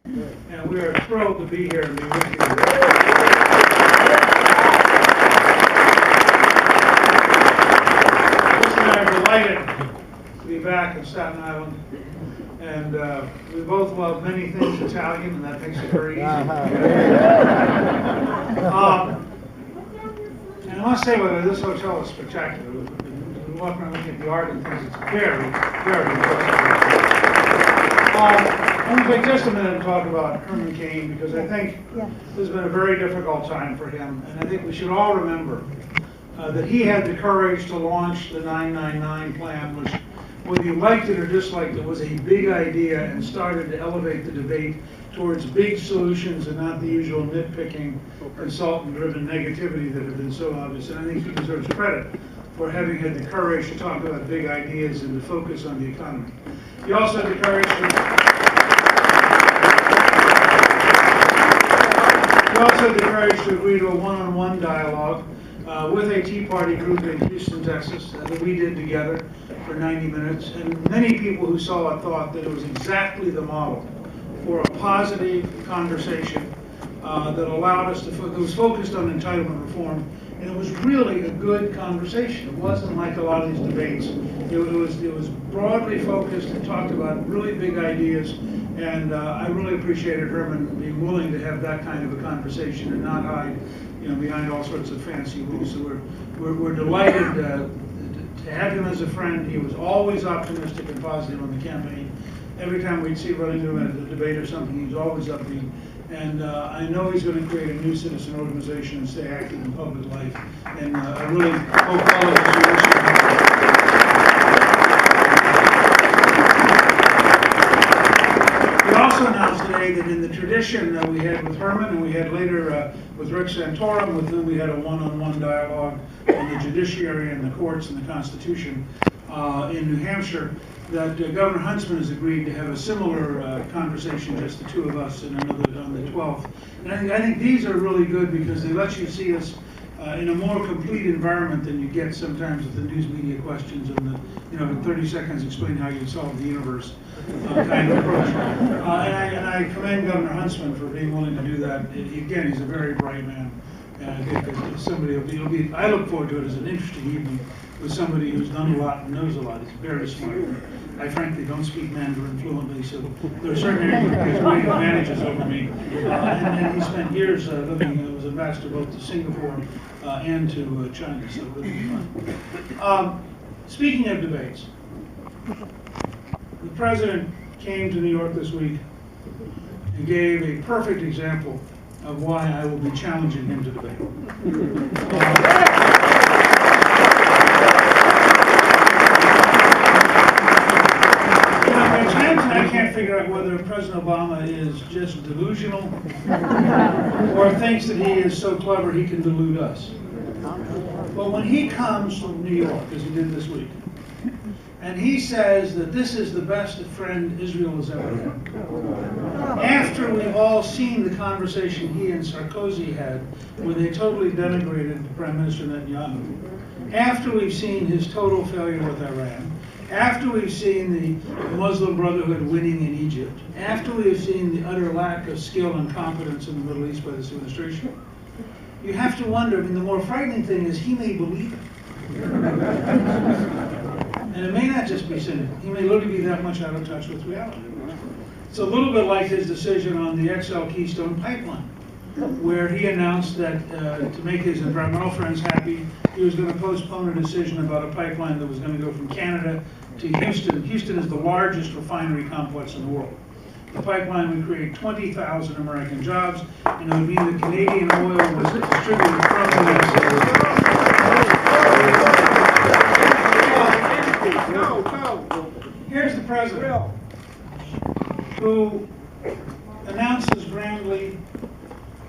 And we are thrilled to be here and be with you. Chris and I are delighted to be back in Staten Island. And we both love many things Italian, and that makes it very easy. And I must say, this hotel is spectacular. We walk around looking at the art and things. It's very, very impressive. I'm going to take just a minute and talk about Herman Cain, because I think this has been a very difficult time for him. And I think we should all remember that he had the courage to launch the 999 plan, which, whether you liked it or disliked it, was a big idea and started to elevate the debate towards big solutions and not the usual nitpicking, consultant-driven negativity that have been so obvious. And I think he deserves credit for having had the courage to talk about big ideas and to focus on the economy. He also had the courage to agree to a one-on-one dialogue with a Tea Party group in Houston, Texas, that we did together for 90 minutes. And many people who saw it thought that it was exactly the model for a positive conversation that allowed us to, that was focused on entitlement reform. And it was really a good conversation. It wasn't like a lot of these debates. It was broadly focused and talked about really big ideas. And I really appreciated Herman being willing to have that kind of a conversation and not hide, behind all sorts of fancy rules. So we're delighted to have him as a friend. He was always optimistic and positive on the campaign. Every time we'd see running into him at a debate or something, he was always upbeat. And I know he's going to create a new citizen organization and stay active in public life. And I really hope all of us wish him well. We also announced today that in the tradition that we had with Herman, and we had later with Rick Santorum, with whom we had a one-on-one dialogue on the judiciary and the courts and the Constitution in New Hampshire, that Governor Huntsman has agreed to have a similar conversation, just the two of us, on the 12th. And I think these are really good because they let you see us in a more complete environment than you get sometimes with the news media questions and the, in 30 seconds explain how you solve the universe kind of approach. And I commend Governor Huntsman for being willing to do that. Again, he's a very bright man. And I think that somebody I look forward to it as an interesting evening with somebody who's done a lot and knows a lot. He's very smart. I frankly don't speak Mandarin fluently, so there are certain areas where he has great advantages over me. And he spent years living, was ambassador both to Singapore and to China, so really fun. Speaking of debates, the president came to New York this week and gave a perfect example of why I will be challenging him to debate. I can't figure out whether President Obama is just delusional or thinks that he is so clever he can delude us. But when he comes from New York, as he did this week, and he says that this is the best friend Israel has ever had, after we've all seen the conversation he and Sarkozy had where they totally denigrated Prime Minister Netanyahu, after we've seen his total failure with Iran, after we've seen the Muslim Brotherhood winning in Egypt, after we've seen the utter lack of skill and competence in the Middle East by this administration, you have to wonder, the more frightening thing is he may believe it. And it may not just be cynical. He may literally be that much out of touch with reality. It's a little bit like his decision on the XL Keystone Pipeline, where he announced that to make his environmental friends happy, he was going to postpone a decision about a pipeline that was going to go from Canada to Houston. Houston is the largest refinery complex in the world. The pipeline would create 20,000 American jobs, and it would mean that Canadian oil was distributed from the United States. Here's the president, who announces grandly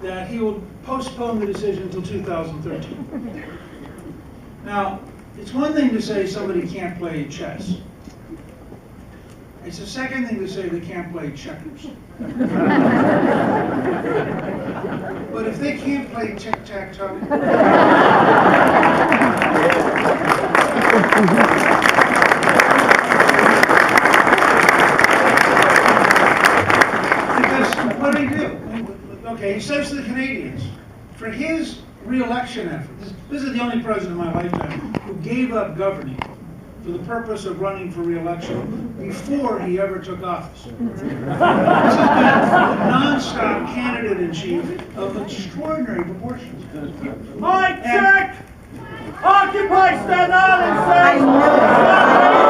that he will postpone the decision until 2013. Now, it's one thing to say somebody can't play chess. It's a second thing to say they can't play checkers. But if they can't play tic-tac-toe, What did he do? Okay, he says to the Canadians, for his re-election effort, this is the only president in my lifetime who gave up governing for the purpose of running for re-election before he ever took office. This has been a non-stop candidate-in-chief of extraordinary proportions. Mike, check! Occupy Staten Island, sir! I know.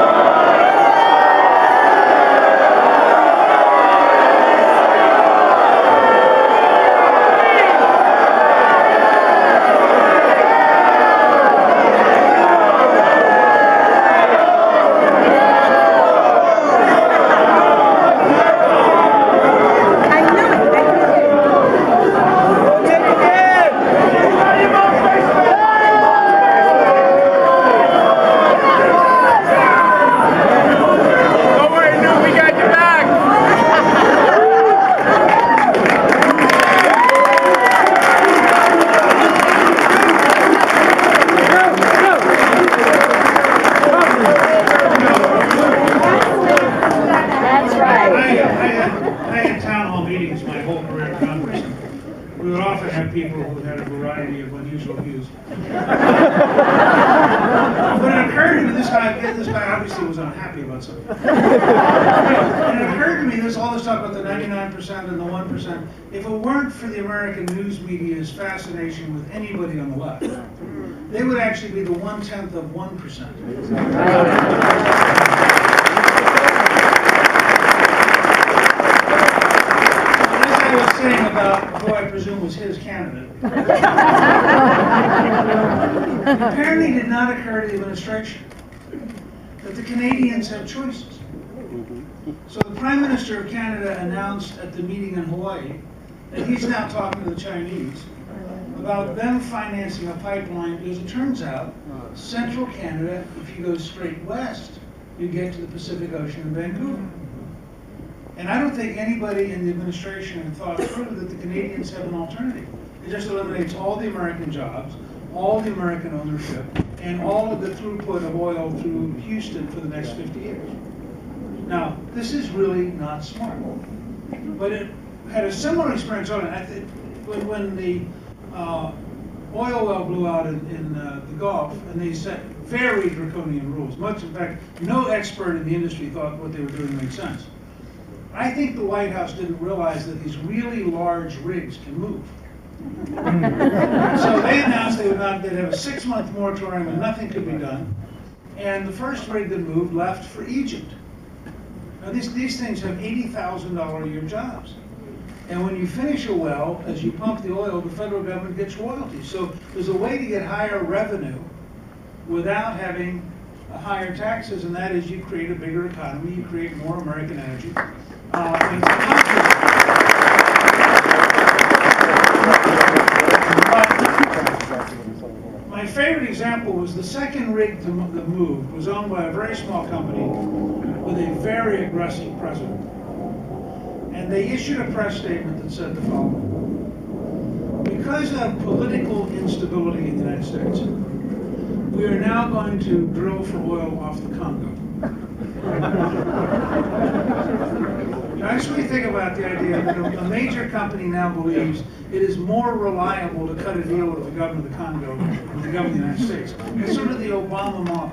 We would often have people who had a variety of unusual views. But it occurred to me, this guy obviously was unhappy about something. And it occurred to me, all this talk about the 99% and the 1%, if it weren't for the American news media's fascination with anybody on the left, they would actually be the 1/10 of 1%. Saying about who I presume was his candidate. Apparently it did not occur to the administration that the Canadians have choices. So the Prime Minister of Canada announced at the meeting in Hawaii that he's now talking to the Chinese about them financing a pipeline, because it turns out central Canada, if you go straight west, you get to the Pacific Ocean in Vancouver. And I don't think anybody in the administration thought through that the Canadians have an alternative. It just eliminates all the American jobs, all the American ownership, and all of the throughput of oil through Houston for the next 50 years. Now, this is really not smart. But it had a similar experience on it. When the oil well blew out in the Gulf, and they set very draconian rules. Much, in fact, no expert in the industry thought what they were doing made sense. I think the White House didn't realize that these really large rigs can move. So they announced they'd have a 6-month moratorium and nothing could be done. And the first rig that moved left for Egypt. Now these things have $80,000 a year jobs. And when you finish a well, as you pump the oil, the federal government gets royalties. So there's a way to get higher revenue without having higher taxes, and that is you create a bigger economy, you create more American energy. My favorite example was the second rig that moved was owned by a very small company with a very aggressive president. And they issued a press statement that said the following: because of political instability in the United States, we are now going to drill for oil off the Congo. I just really think about the idea that a major company now believes it is more reliable to cut a deal with the government of the Congo than the government of the United States. It's sort of the Obama model.